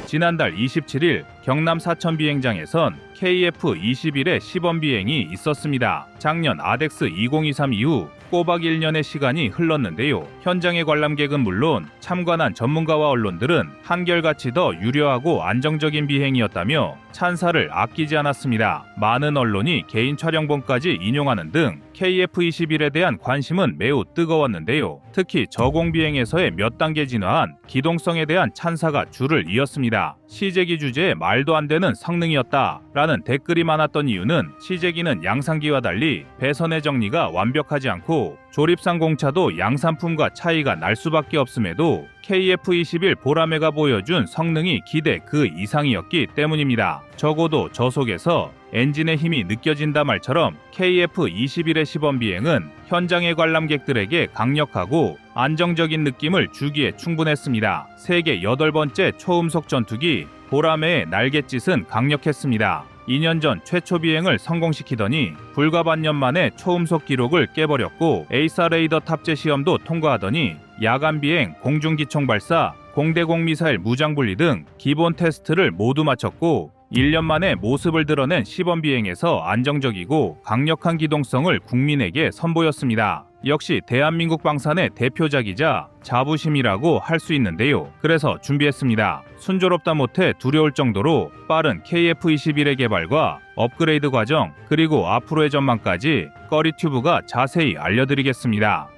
지난달 27일 경남 사천 비행장에선 KF-21의 시범 비행이 있었습니다. 작년 아덱스 2023 이후 꼬박 1년의 시간이 흘렀는데요. 현장의 관람객은 물론 참관한 전문가와 언론들은 한결같이 더 유려하고 안정적인 비행이었다며 찬사를 아끼지 않았습니다. 많은 언론이 개인 촬영본까지 인용하는 등 KF-21에 대한 관심은 매우 뜨거웠는데요. 특히 저공 비행에서의 몇 단계 진화한 기동성에 대한 찬사가 줄을 이었습니다. 시제기 주제에 말도 안 되는 성능이었다 라는 댓글이 많았던 이유는 시제기는 양산기와 달리 배선의 정리가 완벽하지 않고 조립상 공차도 양산품과 차이가 날 수밖에 없음에도 KF-21 보라매가 보여준 성능이 기대 그 이상이었기 때문입니다. 적어도 저속에서 엔진의 힘이 느껴진다 말처럼 KF-21의 시범 비행은 현장의 관람객들에게 강력하고 안정적인 느낌을 주기에 충분했습니다. 세계 8번째 초음속 전투기 보라매의 날갯짓은 강력했습니다. 2년 전 최초 비행을 성공시키더니 불과 반년 만에 초음속 기록을 깨버렸고 에이사 레이더 탑재 시험도 통과하더니 야간 비행, 공중기총 발사, 공대공 미사일 무장 분리 등 기본 테스트를 모두 마쳤고 1년 만에 모습을 드러낸 시범 비행에서 안정적이고 강력한 기동성을 국민에게 선보였습니다. 역시 대한민국 방산의 대표작이자 자부심이라고 할 수 있는데요. 그래서 준비했습니다. 순조롭다 못해 두려울 정도로 빠른 KF-21의 개발과 업그레이드 과정 그리고 앞으로의 전망까지 꺼리튜브가 자세히 알려드리겠습니다.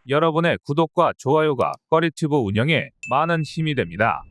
여러분의 구독과 좋아요가 꺼리튜브 운영에 많은 힘이 됩니다.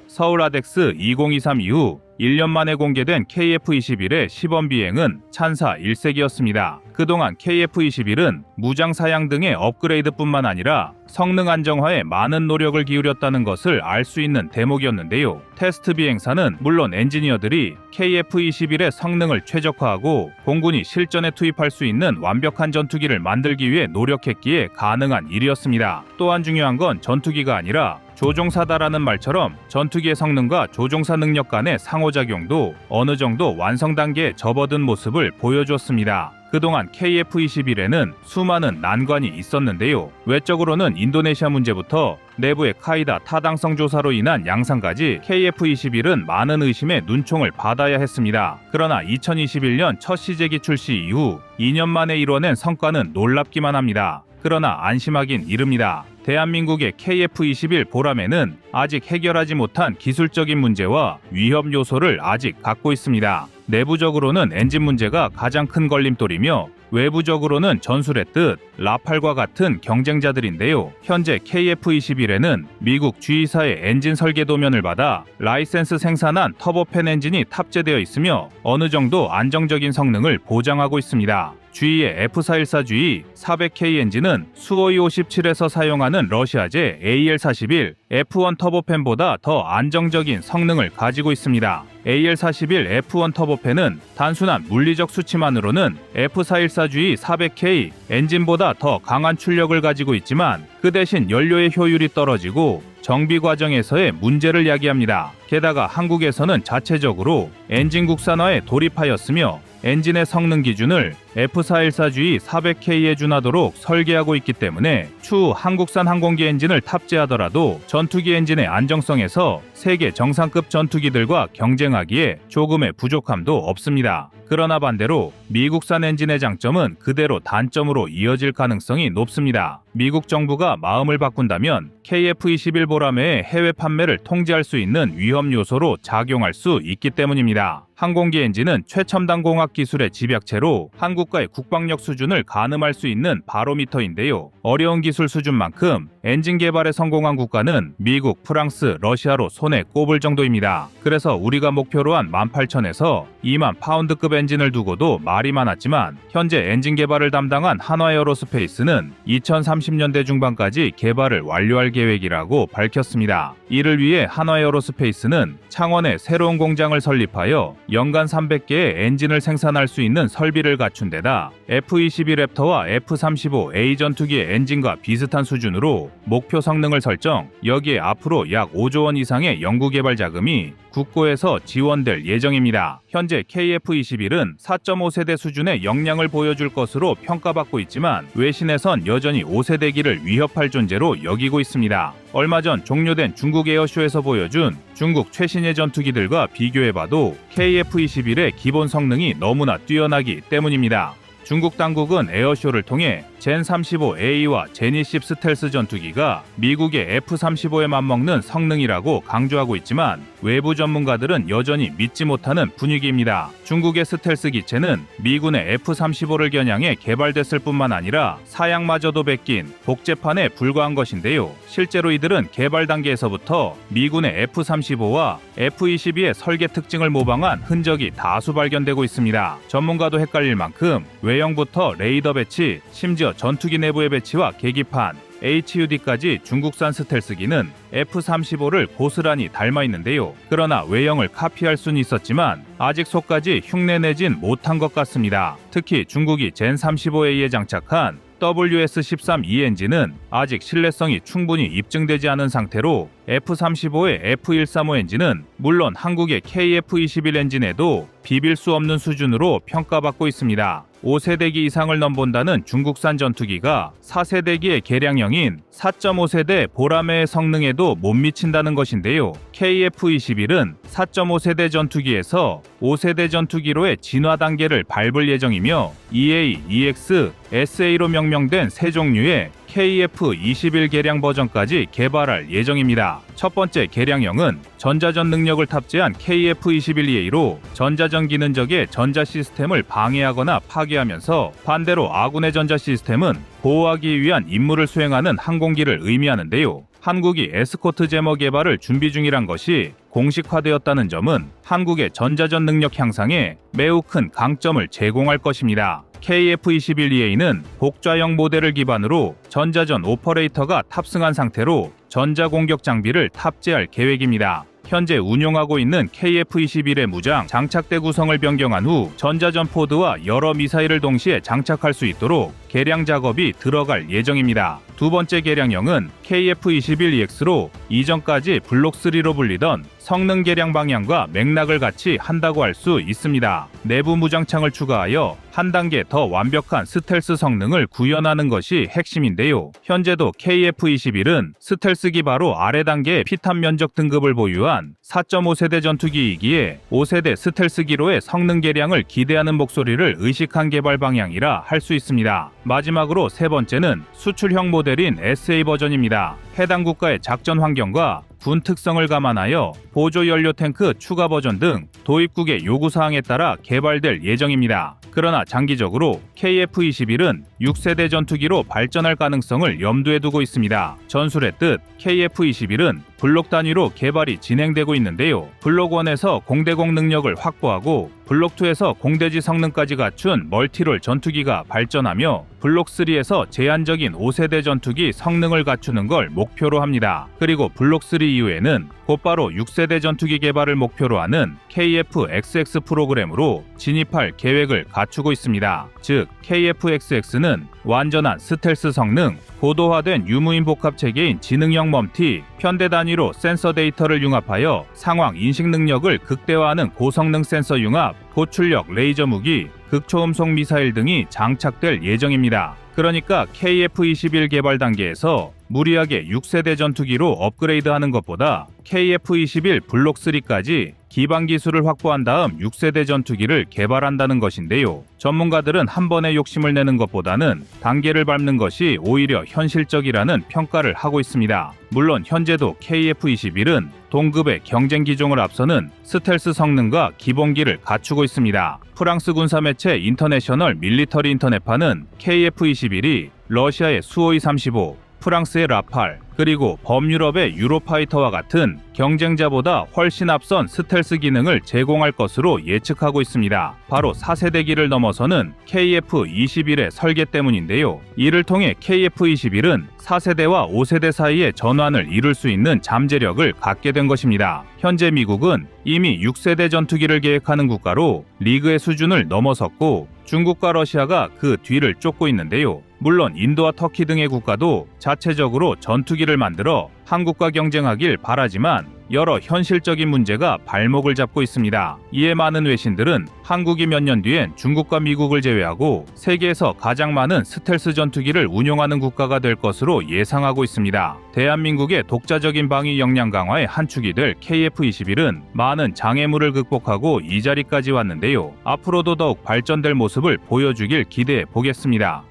서울 아덱스 2023 이후 1년 만에 공개된 KF-21의 시범 비행은 찬사 일색이었습니다. 그동안 KF-21은 무장 사양 등의 업그레이드뿐만 아니라 성능 안정화에 많은 노력을 기울였다는 것을 알 수 있는 대목이었는데요. 테스트 비행사는 물론 엔지니어들이 KF-21의 성능을 최적화하고 공군이 실전에 투입할 수 있는 완벽한 전투기를 만들기 위해 노력했기에 가능한 일이었습니다. 또한 중요한 건 전투기가 아니라 조종사다라는 말처럼 전투기의 성능과 조종사 능력 간의 상호작용도 어느 정도 완성 단계에 접어든 모습을 보여주었습니다. 그동안 KF-21에는 수많은 난관이 있었는데요. 외적으로는 인도네시아 문제부터 내부의 카이다 타당성 조사로 인한 양상까지 KF-21은 많은 의심의 눈총을 받아야 했습니다. 그러나 2021년 첫 시제기 출시 이후 2년 만에 이뤄낸 성과는 놀랍기만 합니다. 그러나 안심하긴 이릅니다. 대한민국의 KF-21 보라매는 아직 해결하지 못한 기술적인 문제와 위협 요소를 아직 갖고 있습니다. 내부적으로는 엔진 문제가 가장 큰 걸림돌이며 외부적으로는 전술했듯 라팔과 같은 경쟁자들인데요. 현재 KF-21에는 미국 G사의 엔진 설계 도면을 받아 라이센스 생산한 터보팬 엔진이 탑재되어 있으며 어느 정도 안정적인 성능을 보장하고 있습니다. G의 F414G 400K 엔진은 수호이 57에서 사용하는 러시아제 AL41 F1 터보팬보다 더 안정적인 성능을 가지고 있습니다. AL41 F1 터보팬은 단순한 물리적 수치만으로는 F414G 400K 엔진보다 더 강한 출력을 가지고 있지만 그 대신 연료의 효율이 떨어지고 정비 과정에서의 문제를 야기합니다. 게다가 한국에서는 자체적으로 엔진 국산화에 돌입하였으며 엔진의 성능 기준을 F414G 400K에 준하도록 설계하고 있기 때문에 추후 한국산 항공기 엔진을 탑재하더라도 전투기 엔진의 안정성에서 세계 정상급 전투기들과 경쟁하기에 조금의 부족함도 없습니다. 그러나 반대로 미국산 엔진의 장점은 그대로 단점으로 이어질 가능성이 높습니다. 미국 정부가 마음을 바꾼다면 KF-21 보라매의 해외 판매를 통제할 수 있는 위험 요소로 작용할 수 있기 때문입니다. 항공기 엔진은 최첨단 공학 기술의 집약체로 한국과의 국방력 수준을 가늠할 수 있는 바로미터인데요. 어려운 기술 수준만큼 엔진 개발에 성공한 국가는 미국, 프랑스, 러시아로 손에 꼽을 정도입니다. 그래서 우리가 목표로 한 18,000에서 2만 파운드급 엔진을 두고도 말이 많았지만 현재 엔진 개발을 담당한 한화에어로스페이스는 2030년대 중반까지 개발을 완료할 계획이라고 밝혔습니다. 이를 위해 한화에어로스페이스는 창원에 새로운 공장을 설립하여 연간 300개의 엔진을 생산할 수 있는 설비를 갖춘 데다 F-22 랩터와 F-35A 전투기의 엔진과 비슷한 수준으로 목표 성능을 설정, 여기에 앞으로 약 5조 원 이상의 연구개발 자금이 국고에서 지원될 예정입니다. 현재 KF-21은 4.5세대 수준의 역량을 보여줄 것으로 평가받고 있지만 외신에선 여전히 5세대기를 위협할 존재로 여기고 있습니다. 얼마 전 종료된 중국 에어쇼에서 보여준 중국 최신의 전투기들과 비교해봐도 KF-21의 기본 성능이 너무나 뛰어나기 때문입니다. 중국 당국은 에어쇼를 통해 젠35A와 제니10 스텔스 전투기가 미국의 F-35에 맞먹는 성능이라고 강조하고 있지만 외부 전문가들은 여전히 믿지 못하는 분위기입니다. 중국의 스텔스 기체는 미군의 F-35를 겨냥해 개발됐을 뿐만 아니라 사양마저도 베낀 복제판에 불과한 것인데요. 실제로 이들은 개발 단계에서부터 미군의 F-35와 F-22의 설계 특징을 모방한 흔적이 다수 발견되고 있습니다. 전문가도 헷갈릴 만큼 외형부터 레이더 배치, 심지어 전투기 내부의 배치와 계기판, HUD까지 중국산 스텔스기는 F-35를 고스란히 닮아 있는데요. 그러나 외형을 카피할 수는 있었지만 아직 속까지 흉내내진 못한 것 같습니다. 특히 중국이 젠35A에 장착한 WS-13E 엔진은 아직 신뢰성이 충분히 입증되지 않은 상태로 F-35의 F-135 엔진은 물론 한국의 KF-21 엔진에도 비빌 수 없는 수준으로 평가받고 있습니다. 5세대기 이상을 넘본다는 중국산 전투기가 4세대기의 개량형인 4.5세대 보라매의 성능에도 못 미친다는 것인데요. KF-21은 4.5세대 전투기에서 5세대 전투기로의 진화 단계를 밟을 예정이며 EA, EX, SA로 명명된 세 종류의 KF-21 개량 버전까지 개발할 예정입니다. 첫 번째 개량형은 전자전 능력을 탑재한 KF-21EA로 전자전 기능적의 전자 시스템을 방해하거나 파괴하면서 반대로 아군의 전자 시스템은 보호하기 위한 임무를 수행하는 항공기를 의미하는데요. 한국이 에스코트 제머 개발을 준비 중이란 것이 공식화되었다는 점은 한국의 전자전 능력 향상에 매우 큰 강점을 제공할 것입니다. KF-21EA는 복좌형 모델을 기반으로 전자전 오퍼레이터가 탑승한 상태로 전자공격 장비를 탑재할 계획입니다. 현재 운용하고 있는 KF-21의 무장, 장착대 구성을 변경한 후 전자전 포드와 여러 미사일을 동시에 장착할 수 있도록 개량 작업이 들어갈 예정입니다. 두 번째 개량형은 KF-21EX로 이전까지 블록3로 불리던 성능 개량 방향과 맥락을 같이 한다고 할 수 있습니다. 내부 무장창을 추가하여 한 단계 더 완벽한 스텔스 성능을 구현하는 것이 핵심인데요. 현재도 KF-21은 스텔스기 바로 아래 단계의 피탄 면적 등급을 보유한 4.5세대 전투기이기에 5세대 스텔스기로의 성능 개량을 기대하는 목소리를 의식한 개발 방향이라 할 수 있습니다. 마지막으로 세 번째는 수출형 모델인 SA 버전입니다. 해당 국가의 작전 환경과 군 특성을 감안하여 보조 연료 탱크 추가 버전 등 도입국의 요구사항에 따라 개발될 예정입니다. 그러나 장기적으로 KF-21은 6세대 전투기로 발전할 가능성을 염두에 두고 있습니다. 전술했듯 KF-21은 블록 단위로 개발이 진행되고 있는데요. 블록 1에서 공대공 능력을 확보하고 블록 2에서 공대지 성능까지 갖춘 멀티롤 전투기가 발전하며 블록 3에서 제한적인 5세대 전투기 성능을 갖추는 걸 목표로 합니다. 그리고 블록 3 이후에는 곧바로 6세대 전투기 개발을 목표로 하는 KF-XX 프로그램으로 진입할 계획을 갖추고 있습니다. 즉 KF-XX는 완전한 스텔스 성능, 고도화된 유무인 복합 체계인 지능형 멈티, 편대 단위로 센서 데이터를 융합하여 상황 인식 능력을 극대화하는 고성능 센서 융합, 고출력 레이저 무기, 극초음속 미사일 등이 장착될 예정입니다. 그러니까 KF-21 개발 단계에서 무리하게 6세대 전투기로 업그레이드하는 것보다 KF-21 블록 3까지 기반 기술을 확보한 다음 6세대 전투기를 개발한다는 것인데요. 전문가들은 한 번에 욕심을 내는 것보다는 단계를 밟는 것이 오히려 현실적이라는 평가를 하고 있습니다. 물론 현재도 KF-21은 동급의 경쟁 기종을 앞서는 스텔스 성능과 기본기를 갖추고 있습니다. 프랑스 군사 매체 인터내셔널 밀리터리 인터넷파는 KF-21이 러시아의 수호이 35, 프랑스의 라팔, 그리고 범유럽의 유로파이터와 같은 경쟁자보다 훨씬 앞선 스텔스 기능을 제공할 것으로 예측하고 있습니다. 바로 4세대기를 넘어서는 KF-21의 설계 때문인데요. 이를 통해 KF-21은 4세대와 5세대 사이의 전환을 이룰 수 있는 잠재력을 갖게 된 것입니다. 현재 미국은 이미 6세대 전투기를 계획하는 국가로 리그의 수준을 넘어섰고 중국과 러시아가 그 뒤를 쫓고 있는데요. 물론 인도와 터키 등의 국가도 자체적으로 전투기를 만들어 한국과 경쟁하길 바라지만 여러 현실적인 문제가 발목을 잡고 있습니다. 이에 많은 외신들은 한국이 몇 년 뒤엔 중국과 미국을 제외하고 세계에서 가장 많은 스텔스 전투기를 운용하는 국가가 될 것으로 예상하고 있습니다. 대한민국의 독자적인 방위 역량 강화의 한 축이 될 KF-21은 많은 장애물을 극복하고 이 자리까지 왔는데요. 앞으로도 더욱 발전될 모습을 보여주길 기대해 보겠습니다.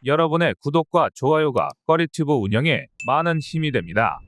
여러분의 구독과 좋아요가 꺼리튜브 운영에 많은 힘이 됩니다.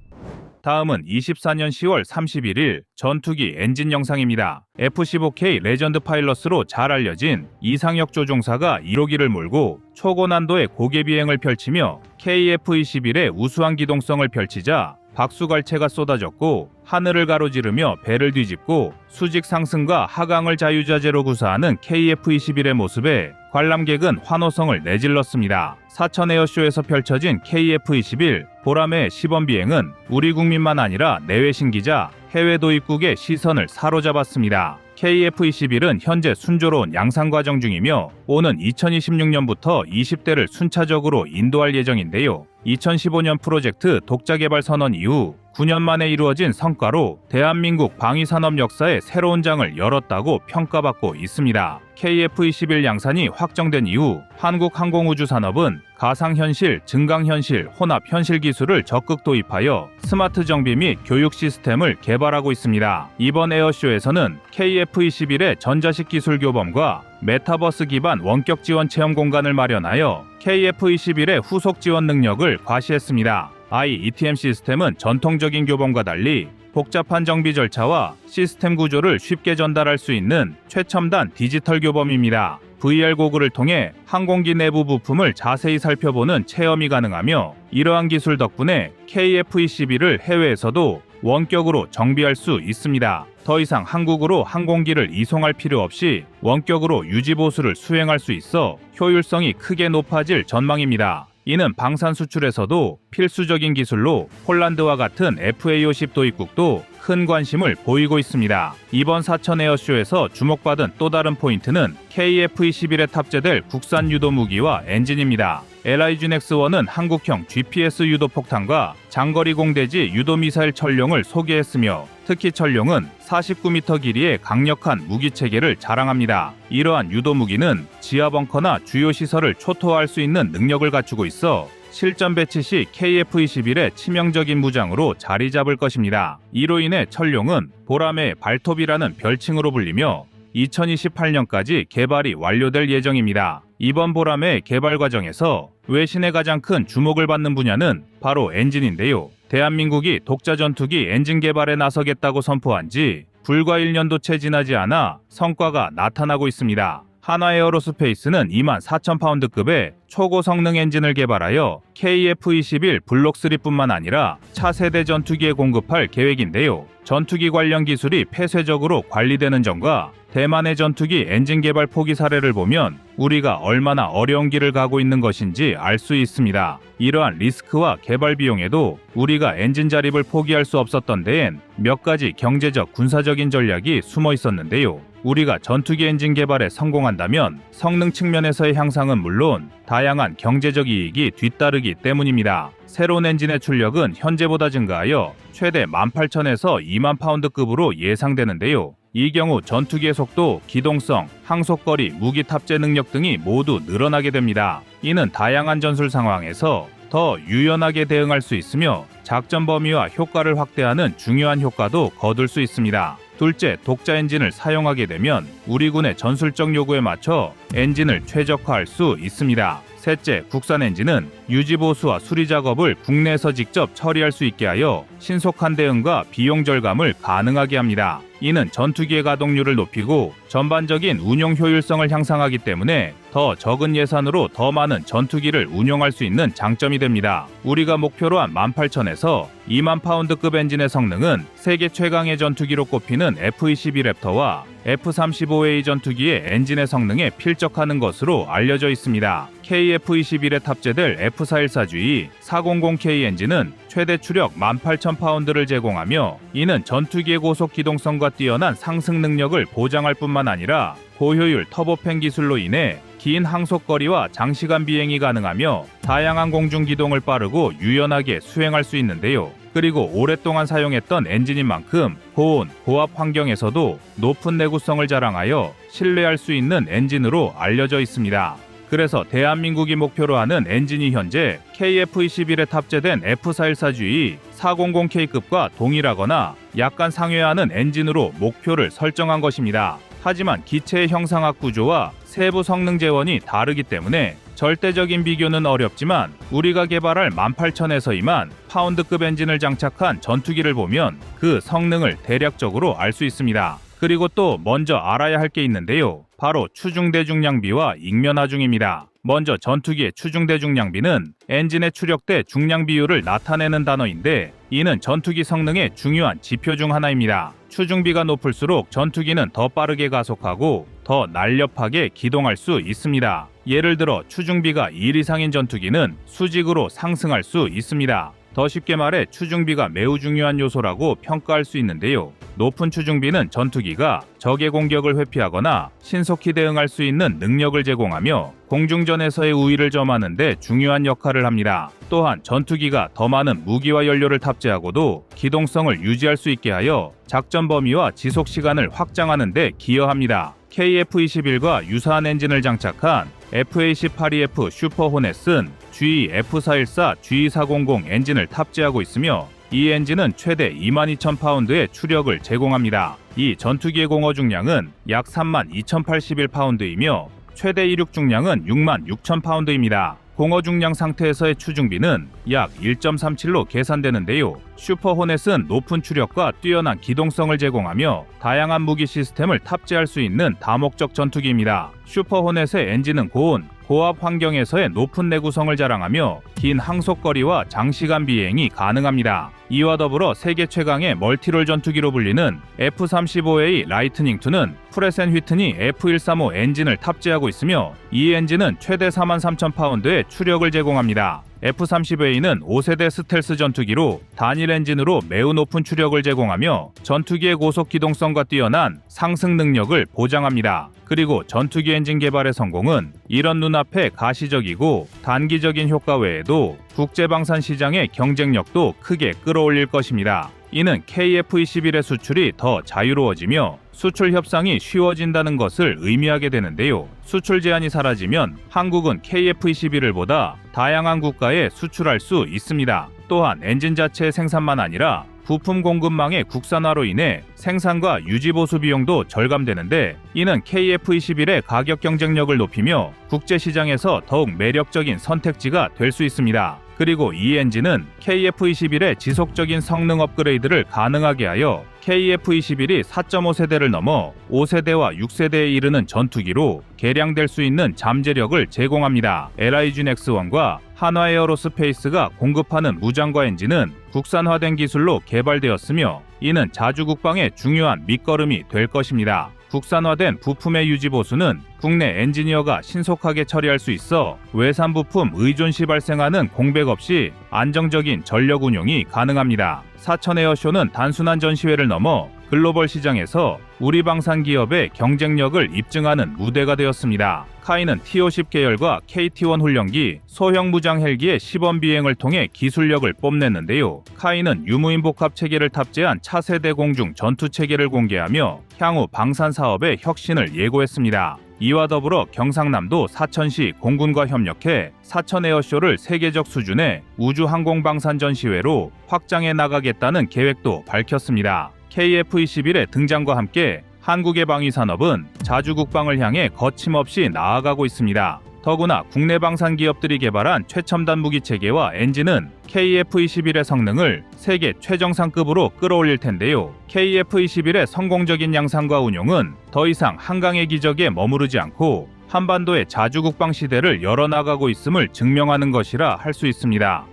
다음은 24년 10월 31일 전투기 엔진 영상입니다. F-15K 레전드 파일럿으로 잘 알려진 이상혁 조종사가 1호기를 몰고 초고난도의 고개 비행을 펼치며 KF-21의 우수한 기동성을 펼치자 박수갈채가 쏟아졌고 하늘을 가로지르며 배를 뒤집고 수직 상승과 하강을 자유자재로 구사하는 KF-21의 모습에 관람객은 환호성을 내질렀습니다. 사천 에어쇼에서 펼쳐진 KF-21 보람의 시범 비행은 우리 국민만 아니라 내외 신기자, 해외 도입국의 시선을 사로잡았습니다. KF-21은 현재 순조로운 양산 과정 중이며 오는 2026년부터 20대를 순차적으로 인도할 예정인데요. 2015년 프로젝트 독자 개발 선언 이후 9년 만에 이루어진 성과로 대한민국 방위산업 역사의 새로운 장을 열었다고 평가받고 있습니다. KF-21 양산이 확정된 이후 한국항공우주산업은 가상현실, 증강현실, 혼합현실 기술을 적극 도입하여 스마트 정비 및 교육 시스템을 개발하고 있습니다. 이번 에어쇼에서는 KF-21의 전자식 기술 교범과 메타버스 기반 원격 지원 체험 공간을 마련하여 KF-21의 후속 지원 능력을 과시했습니다. IETM 시스템은 전통적인 교범과 달리 복잡한 정비 절차와 시스템 구조를 쉽게 전달할 수 있는 최첨단 디지털 교범입니다. VR 고글을 통해 항공기 내부 부품을 자세히 살펴보는 체험이 가능하며 이러한 기술 덕분에 KF-21을 해외에서도 원격으로 정비할 수 있습니다. 더 이상 한국으로 항공기를 이송할 필요 없이 원격으로 유지보수를 수행할 수 있어 효율성이 크게 높아질 전망입니다. 이는 방산 수출에서도 필수적인 기술로 폴란드와 같은 FA50 도입국도 큰 관심을 보이고 있습니다. 이번 사천 에어쇼에서 주목받은 또 다른 포인트는 KF-21에 탑재될 국산 유도 무기와 엔진입니다. LIGN-X1은 한국형 GPS 유도 폭탄과 장거리 공대지 유도 미사일 천룡을 소개했으며 특히 천룡은 49m 길이의 강력한 무기 체계를 자랑합니다. 이러한 유도 무기는 지하 벙커나 주요 시설을 초토화할 수 있는 능력을 갖추고 있어 실전 배치 시 KF-21의 치명적인 무장으로 자리 잡을 것입니다. 이로 인해 천룡은 보람의 발톱이라는 별칭으로 불리며 2028년까지 개발이 완료될 예정입니다. 이번 보람의 개발 과정에서 외신의 가장 큰 주목을 받는 분야는 바로 엔진인데요. 대한민국이 독자 전투기 엔진 개발에 나서겠다고 선포한 지 불과 1년도 채 지나지 않아 성과가 나타나고 있습니다. 한화에어로스페이스는 24,000파운드급의 초고성능 엔진을 개발하여 KF-21 블록3뿐만 아니라 차세대 전투기에 공급할 계획인데요. 전투기 관련 기술이 폐쇄적으로 관리되는 점과 대만의 전투기 엔진 개발 포기 사례를 보면 우리가 얼마나 어려운 길을 가고 있는 것인지 알 수 있습니다. 이러한 리스크와 개발 비용에도 우리가 엔진 자립을 포기할 수 없었던 데엔 몇 가지 경제적 군사적인 전략이 숨어 있었는데요. 우리가 전투기 엔진 개발에 성공한다면 성능 측면에서의 향상은 물론 다양한 경제적 이익이 뒤따르기 때문입니다. 새로운 엔진의 출력은 현재보다 증가하여 최대 18,000에서 2만 파운드급으로 예상되는데요. 이 경우 전투기의 속도, 기동성, 항속거리, 무기 탑재 능력 등이 모두 늘어나게 됩니다. 이는 다양한 전술 상황에서 더 유연하게 대응할 수 있으며 작전 범위와 효과를 확대하는 중요한 효과도 거둘 수 있습니다. 둘째, 독자 엔진을 사용하게 되면 우리 군의 전술적 요구에 맞춰 엔진을 최적화할 수 있습니다. 셋째, 국산 엔진은 유지 보수와 수리 작업을 국내에서 직접 처리할 수 있게 하여 신속한 대응과 비용 절감을 가능하게 합니다. 이는 전투기의 가동률을 높이고 전반적인 운용 효율성을 향상하기 때문에 더 적은 예산으로 더 많은 전투기를 운용할 수 있는 장점이 됩니다. 우리가 목표로 한 18,000에서 2만 파운드급 엔진의 성능은 세계 최강의 전투기로 꼽히는 F-22 랩터와 F-35A 전투기의 엔진의 성능에 필적하는 것으로 알려져 있습니다. KF-21에 탑재될 F-414G 400K 엔진은 최대 추력 18,000파운드를 제공하며 이는 전투기의 고속 기동성과 뛰어난 상승 능력을 보장할 뿐만 아니라 고효율 터보팬 기술로 인해 긴 항속거리와 장시간 비행이 가능하며 다양한 공중 기동을 빠르고 유연하게 수행할 수 있는데요. 그리고 오랫동안 사용했던 엔진인 만큼 고온, 고압 환경에서도 높은 내구성을 자랑하여 신뢰할 수 있는 엔진으로 알려져 있습니다. 그래서 대한민국이 목표로 하는 엔진이 현재 KF-21에 탑재된 F414G 400K급과 동일하거나 약간 상회하는 엔진으로 목표를 설정한 것입니다. 하지만 기체의 형상학 구조와 세부 성능 재원이 다르기 때문에 절대적인 비교는 어렵지만 우리가 개발할 18,000에서 2만 파운드급 엔진을 장착한 전투기를 보면 그 성능을 대략적으로 알 수 있습니다. 그리고 또 먼저 알아야 할 게 있는데요. 바로 추중대중량비와 익면하중입니다. 먼저 전투기의 추중대중량비는 엔진의 추력대 중량 비율을 나타내는 단어인데 이는 전투기 성능의 중요한 지표 중 하나입니다. 추중비가 높을수록 전투기는 더 빠르게 가속하고 더 날렵하게 기동할 수 있습니다. 예를 들어 추중비가 1 이상인 전투기는 수직으로 상승할 수 있습니다. 더 쉽게 말해 추중비가 매우 중요한 요소라고 평가할 수 있는데요. 높은 추중비는 전투기가 적의 공격을 회피하거나 신속히 대응할 수 있는 능력을 제공하며 공중전에서의 우위를 점하는 데 중요한 역할을 합니다. 또한 전투기가 더 많은 무기와 연료를 탑재하고도 기동성을 유지할 수 있게 하여 작전 범위와 지속 시간을 확장하는 데 기여합니다. KF-21과 유사한 엔진을 장착한 FA-18EF 슈퍼 호넷은 GE F414, GE400 엔진을 탑재하고 있으며 이 엔진은 최대 22,000파운드의 추력을 제공합니다. 이 전투기의 공허 중량은 약 32,081파운드이며 최대 이륙 중량은 66,000파운드입니다. 공허 중량 상태에서의 추중비는 약 1.37로 계산되는데요. 슈퍼 호넷은 높은 추력과 뛰어난 기동성을 제공하며 다양한 무기 시스템을 탑재할 수 있는 다목적 전투기입니다. 슈퍼 호넷의 엔진은 고온, 고압 환경에서의 높은 내구성을 자랑하며 긴 항속거리와 장시간 비행이 가능합니다. 이와 더불어 세계 최강의 멀티롤 전투기로 불리는 F-35A 라이트닝2는 프레센 휘트니 F-135 엔진을 탑재하고 있으며 이 엔진은 최대 43,000파운드의 추력을 제공합니다. F-35A는 5세대 스텔스 전투기로 단일 엔진으로 매우 높은 추력을 제공하며 전투기의 고속 기동성과 뛰어난 상승 능력을 보장합니다. 그리고 전투기 엔진 개발의 성공은 이런 눈앞의 가시적이고 단기적인 효과 외에도 국제방산 시장의 경쟁력도 크게 끌어올릴 것입니다. 이는 KF-21의 수출이 더 자유로워지며 수출 협상이 쉬워진다는 것을 의미하게 되는데요. 수출 제한이 사라지면 한국은 KF-21을 보다 다양한 국가에 수출할 수 있습니다. 또한 엔진 자체의 생산만 아니라 부품 공급망의 국산화로 인해 생산과 유지 보수 비용도 절감되는데 이는 KF-21의 가격 경쟁력을 높이며 국제 시장에서 더욱 매력적인 선택지가 될 수 있습니다. 그리고 이 엔진은 KF-21의 지속적인 성능 업그레이드를 가능하게 하여 KF-21이 4.5세대를 넘어 5세대와 6세대에 이르는 전투기로 개량될 수 있는 잠재력을 제공합니다. LIG-X1과 한화에어로스페이스가 공급하는 무장과 엔진은 국산화된 기술로 개발되었으며 이는 자주 국방의 중요한 밑거름이 될 것입니다. 국산화된 부품의 유지 보수는 국내 엔지니어가 신속하게 처리할 수 있어 외산 부품 의존 시 발생하는 공백 없이 안정적인 전력 운용이 가능합니다. 사천 에어쇼는 단순한 전시회를 넘어 글로벌 시장에서 우리 방산 기업의 경쟁력을 입증하는 무대가 되었습니다. 카이는 T-50 계열과 KT-1 훈련기, 소형 무장 헬기의 시범 비행을 통해 기술력을 뽐냈는데요. 카이는 유무인 복합 체계를 탑재한 차세대 공중 전투 체계를 공개하며 향후 방산 사업의 혁신을 예고했습니다. 이와 더불어 경상남도 사천시 공군과 협력해 사천 에어쇼를 세계적 수준의 우주 항공 방산 전시회로 확장해 나가겠다는 계획도 밝혔습니다. KF-21의 등장과 함께 한국의 방위 산업은 자주 국방을 향해 거침없이 나아가고 있습니다. 더구나 국내 방산 기업들이 개발한 최첨단 무기 체계와 엔진은 KF-21의 성능을 세계 최정상급으로 끌어올릴 텐데요. KF-21의 성공적인 양산과 운용은 더 이상 한강의 기적에 머무르지 않고 한반도의 자주 국방 시대를 열어나가고 있음을 증명하는 것이라 할 수 있습니다.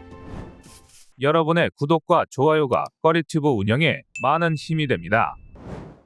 여러분의 구독과 좋아요가 꺼리튜브 운영에 많은 힘이 됩니다.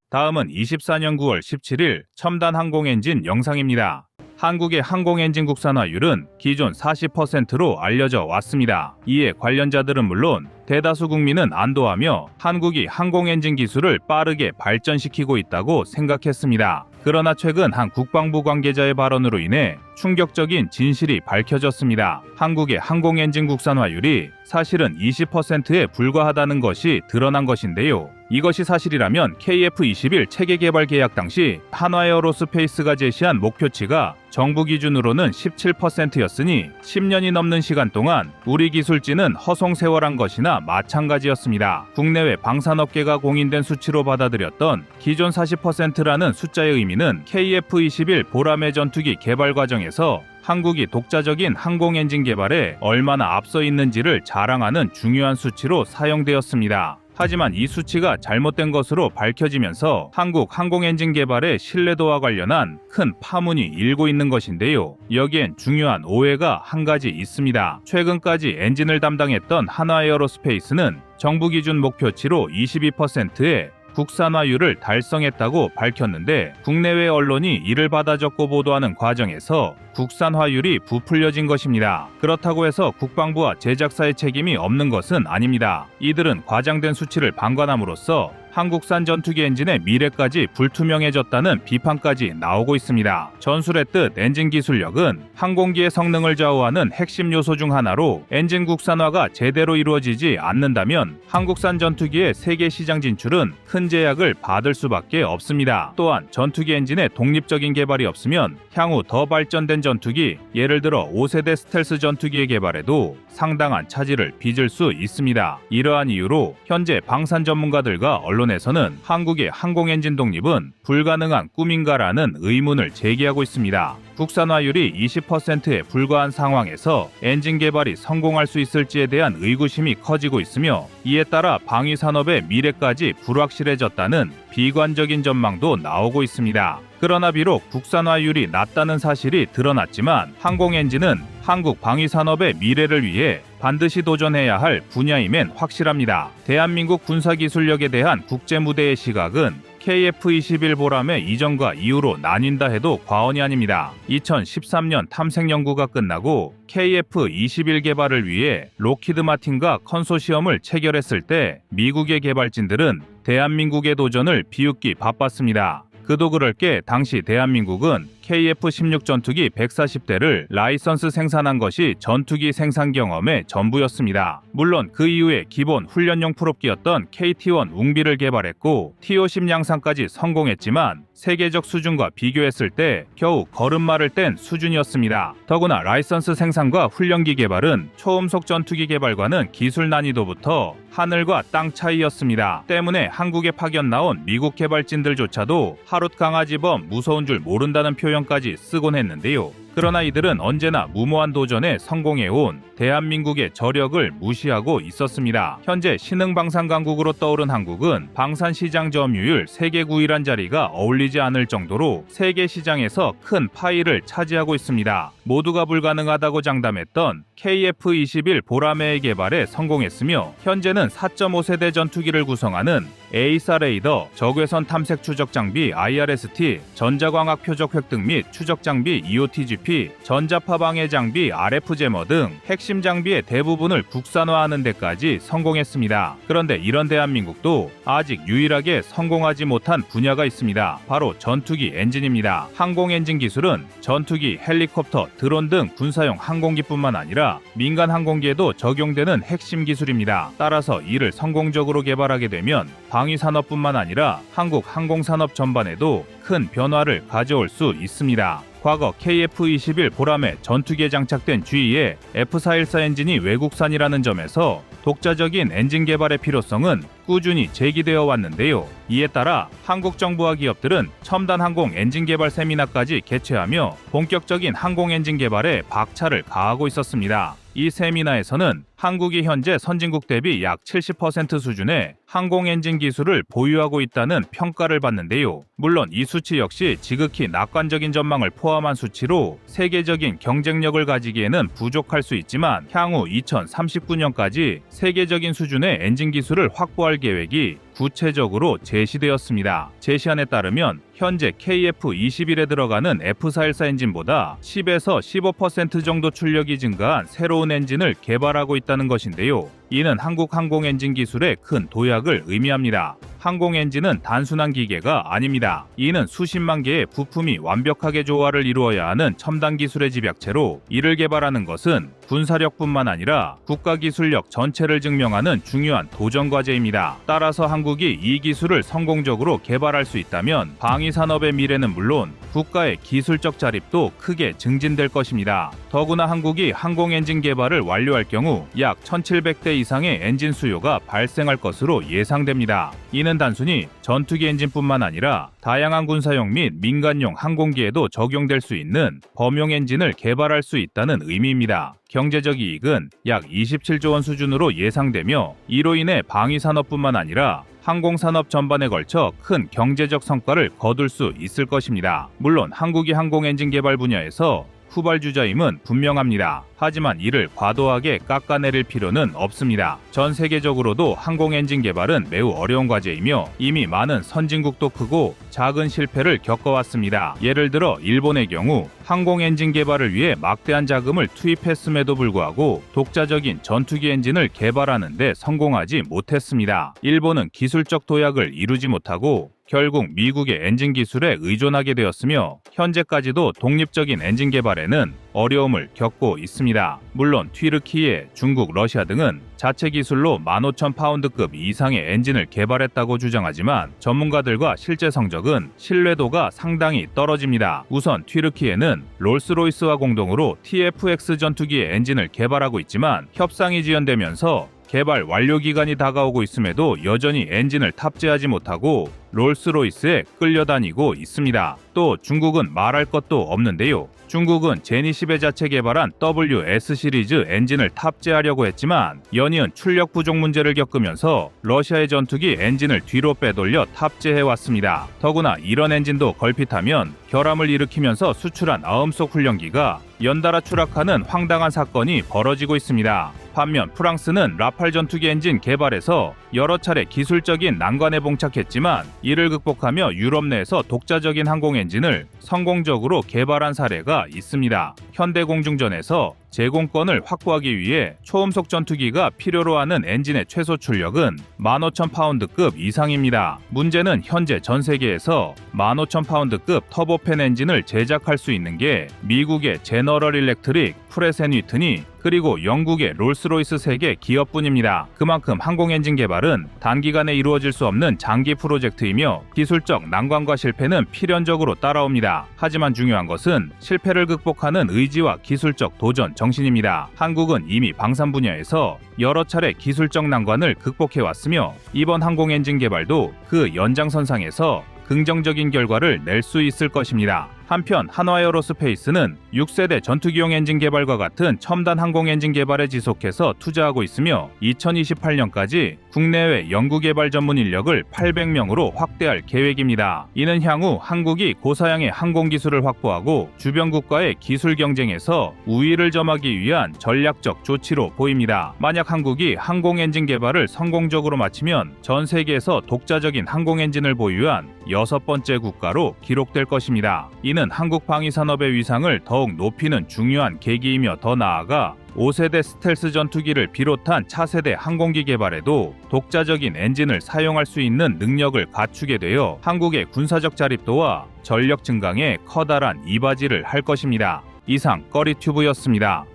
다음은 24년 9월 17일 첨단 항공엔진 영상입니다. 한국의 항공엔진 국산화율은 기존 40%로 알려져 왔습니다. 이에 관련자들은 물론 대다수 국민은 안도하며 한국이 항공엔진 기술을 빠르게 발전시키고 있다고 생각했습니다. 그러나 최근 한 국방부 관계자의 발언으로 인해 충격적인 진실이 밝혀졌습니다. 한국의 항공 엔진 국산화율이 사실은 20%에 불과하다는 것이 드러난 것인데요. 이것이 사실이라면 KF-21 체계 개발 계약 당시 한화에어로스페이스가 제시한 목표치가 정부 기준으로는 17%였으니 10년이 넘는 시간 동안 우리 기술진은 허송세월한 것이나 마찬가지였습니다. 국내외 방산업계가 공인된 수치로 받아들였던 기존 40%라는 숫자의 의미는 KF-21 보라매 전투기 개발 과정에서 한국이 독자적인 항공 엔진 개발에 얼마나 앞서 있는지를 자랑하는 중요한 수치로 사용되었습니다. 하지만 이 수치가 잘못된 것으로 밝혀지면서 한국 항공 엔진 개발의 신뢰도와 관련한 큰 파문이 일고 있는 것인데요. 여기엔 중요한 오해가 한 가지 있습니다. 최근까지 엔진을 담당했던 한화에어로스페이스는 정부 기준 목표치로 22%의 국산화율을 달성했다고 밝혔는데 국내외 언론이 이를 받아 적고 보도하는 과정에서 국산화율이 부풀려진 것입니다. 그렇다고 해서 국방부와 제작사의 책임이 없는 것은 아닙니다. 이들은 과장된 수치를 방관함으로써 한국산 전투기 엔진의 미래까지 불투명해졌다는 비판까지 나오고 있습니다. 전술했듯 엔진 기술력은 항공기의 성능을 좌우하는 핵심 요소 중 하나로 엔진 국산화가 제대로 이루어지지 않는다면 한국산 전투기의 세계 시장 진출은 큰 제약을 받을 수밖에 없습니다. 또한 전투기 엔진의 독립적인 개발이 없으면 향후 더 발전된 전투기, 예를 들어 5세대 스텔스 전투기의 개발에도 상당한 차질을 빚을 수 있습니다. 이러한 이유로 현재 방산 전문가들과 언론에서는 한국의 항공 엔진 독립은 불가능한 꿈인가라는 의문을 제기하고 있습니다. 국산화율이 20%에 불과한 상황에서 엔진 개발이 성공할 수 있을지에 대한 의구심이 커지고 있으며 이에 따라 방위 산업의 미래까지 불확실해졌다는 비관적인 전망도 나오고 있습니다. 그러나 비록 국산화율이 낮다는 사실이 드러났지만 항공 엔진은 한국 방위 산업의 미래를 위해 반드시 도전해야 할 분야임엔 확실합니다. 대한민국 군사기술력에 대한 국제 무대의 시각은 KF-21 보람의 이전과 이후로 나뉜다 해도 과언이 아닙니다. 2013년 탐색 연구가 끝나고 KF-21 개발을 위해 로키드 마틴과 컨소시엄을 체결했을 때 미국의 개발진들은 대한민국의 도전을 비웃기 바빴습니다. 그도 그럴 게 당시 대한민국은 KF-16 전투기 140대를 라이선스 생산한 것이 전투기 생산 경험의 전부였습니다. 물론 그 이후에 기본 훈련용 프롭기였던 KT-1 웅비를 개발했고 TO-10 양산까지 성공했지만 세계적 수준과 비교했을 때 겨우 걸음마를 뗀 수준이었습니다. 더구나 라이선스 생산과 훈련기 개발은 초음속 전투기 개발과는 기술 난이도부터 하늘과 땅 차이였습니다. 때문에 한국에 파견 나온 미국 개발진들조차도 하룻 강아지범 무서운 줄 모른다는 표현까지 쓰곤 했는데요. 그러나 이들은 언제나 무모한 도전에 성공해온 대한민국의 저력을 무시하고 있었습니다. 현재 신흥방산 강국으로 떠오른 한국은 방산 시장 점유율 세계 9위란 자리가 어울리지 않을 정도로 세계 시장에서 큰 파이를 차지하고 있습니다. 모두가 불가능하다고 장담했던 KF-21 보라매의 개발에 성공했으며 현재는 4.5세대 전투기를 구성하는 에이사 레이더, 적외선 탐색 추적 장비 IRST, 전자광학 표적 획득 및 추적 장비 EOTGP, 전자파 방해 장비 RF 제머 등 핵심 장비의 대부분을 국산화하는 데까지 성공했습니다. 그런데 이런 대한민국도 아직 유일하게 성공하지 못한 분야가 있습니다. 바로 전투기 엔진입니다. 항공 엔진 기술은 전투기, 헬리콥터, 드론 등 군사용 항공기뿐만 아니라 민간 항공기에도 적용되는 핵심 기술입니다. 따라서 이를 성공적으로 개발하게 되면 방위 산업뿐만 아니라 한국 항공산업 전반에도 큰 변화를 가져올 수 있습니다. 과거 KF-21 보라매 전투기에 장착된 G2의 F414 엔진이 외국산이라는 점에서 독자적인 엔진 개발의 필요성은 꾸준히 제기되어 왔는데요. 이에 따라 한국 정부와 기업들은 첨단 항공 엔진 개발 세미나까지 개최하며 본격적인 항공 엔진 개발에 박차를 가하고 있었습니다. 이 세미나에서는 한국이 현재 선진국 대비 약 70% 수준의 항공 엔진 기술을 보유하고 있다는 평가를 받는데요. 물론 이 수치 역시 지극히 낙관적인 전망을 포함한 수치로 세계적인 경쟁력을 가지기에는 부족할 수 있지만 향후 2039년까지 세계적인 수준의 엔진 기술을 확보할 계획이 구체적으로 제시되었습니다. 제시안에 따르면 현재 KF-21에 들어가는 F414 엔진보다 10에서 15% 정도 출력이 증가한 새로운 엔진을 개발하고 있다는 것인데요. 이는 한국 항공 엔진 기술의 큰 도약을 의미합니다. 항공 엔진은 단순한 기계가 아닙니다. 이는 수십만 개의 부품이 완벽하게 조화를 이루어야 하는 첨단 기술의 집약체로, 이를 개발하는 것은 군사력뿐만 아니라 국가기술력 전체를 증명하는 중요한 도전 과제입니다. 따라서 한국이 이 기술을 성공적으로 개발할 수 있다면 방위산업의 미래는 물론 국가의 기술적 자립도 크게 증진될 것입니다. 더구나 한국이 항공 엔진 개발을 완료할 경우 약 1,700대 이상의 엔진 수요가 발생할 것으로 예상됩니다. 이는 단순히 전투기 엔진뿐만 아니라 다양한 군사용 및 민간용 항공기에도 적용될 수 있는 범용 엔진을 개발할 수 있다는 의미입니다. 경제적 이익은 약 27조 원 수준으로 예상되며, 이로 인해 방위산업뿐만 아니라 항공산업 전반에 걸쳐 큰 경제적 성과를 거둘 수 있을 것입니다. 물론 한국이 항공 엔진 개발 분야에서 후발주자임은 분명합니다. 하지만 이를 과도하게 깎아내릴 필요는 없습니다. 전 세계적으로도 항공 엔진 개발은 매우 어려운 과제이며 이미 많은 선진국도 크고 작은 실패를 겪어왔습니다. 예를 들어 일본의 경우 항공 엔진 개발을 위해 막대한 자금을 투입했음에도 불구하고 독자적인 전투기 엔진을 개발하는 데 성공하지 못했습니다. 일본은 기술적 도약을 이루지 못하고 결국 미국의 엔진 기술에 의존하게 되었으며, 현재까지도 독립적인 엔진 개발에는 어려움을 겪고 있습니다. 물론 튀르키예, 중국, 러시아 등은 자체 기술로 15,000파운드급 이상의 엔진을 개발했다고 주장하지만 전문가들과 실제 성적은 신뢰도가 상당히 떨어집니다. 우선 튀르키예는 롤스로이스와 공동으로 TFX 전투기의 엔진을 개발하고 있지만 협상이 지연되면서 개발 완료 기간이 다가오고 있음에도 여전히 엔진을 탑재하지 못하고 롤스로이스에 끌려다니고 있습니다. 또 중국은 말할 것도 없는데요. 중국은 제니10에 자체 개발한 WS 시리즈 엔진을 탑재하려고 했지만 연이은 출력 부족 문제를 겪으면서 러시아의 전투기 엔진을 뒤로 빼돌려 탑재해왔습니다. 더구나 이런 엔진도 걸핏하면 결함을 일으키면서 수출한 아음속 훈련기가 연달아 추락하는 황당한 사건이 벌어지고 있습니다. 반면 프랑스는 라팔 전투기 엔진 개발에서 여러 차례 기술적인 난관에 봉착했지만 이를 극복하며 유럽 내에서 독자적인 항공 엔진을 성공적으로 개발한 사례가 있습니다. 현대공중전에서 제공권을 확보하기 위해 초음속 전투기가 필요로 하는 엔진의 최소 출력은 15,000파운드급 이상입니다. 문제는 현재 전 세계에서 15,000파운드급 터보팬 엔진을 제작할 수 있는 게 미국의 제너럴 일렉트릭, 프렛 앤 위트니, 그리고 영국의 롤스로이스 3개 기업뿐입니다. 그만큼 항공 엔진 개발은 단기간에 이루어질 수 없는 장기 프로젝트이며 기술적 난관과 실패는 필연적으로 따라옵니다. 하지만 중요한 것은 실패를 극복하는 의지와 기술적 도전 정신입니다. 한국은 이미 방산 분야에서 여러 차례 기술적 난관을 극복해왔으며 이번 항공 엔진 개발도 그 연장선상에서 긍정적인 결과를 낼 수 있을 것입니다. 한편 한화에어로스페이스는 6세대 전투기용 엔진 개발과 같은 첨단 항공 엔진 개발에 지속해서 투자하고 있으며 2028년까지 국내외 연구개발 전문 인력을 800명으로 확대할 계획입니다. 이는 향후 한국이 고사양의 항공 기술을 확보하고 주변 국가의 기술 경쟁에서 우위를 점하기 위한 전략적 조치로 보입니다. 만약 한국이 항공 엔진 개발을 성공적으로 마치면 전 세계에서 독자적인 항공 엔진을 보유한 6번째 국가로 기록될 것입니다. 이는 한국 방위산업의 위상을 더욱 높이는 중요한 계기이며 더 나아가 5세대 스텔스 전투기를 비롯한 차세대 항공기 개발에도 독자적인 엔진을 사용할 수 있는 능력을 갖추게 되어 한국의 군사적 자립도와 전력 증강에 커다란 이바지를 할 것입니다. 이상 꺼리튜브였습니다.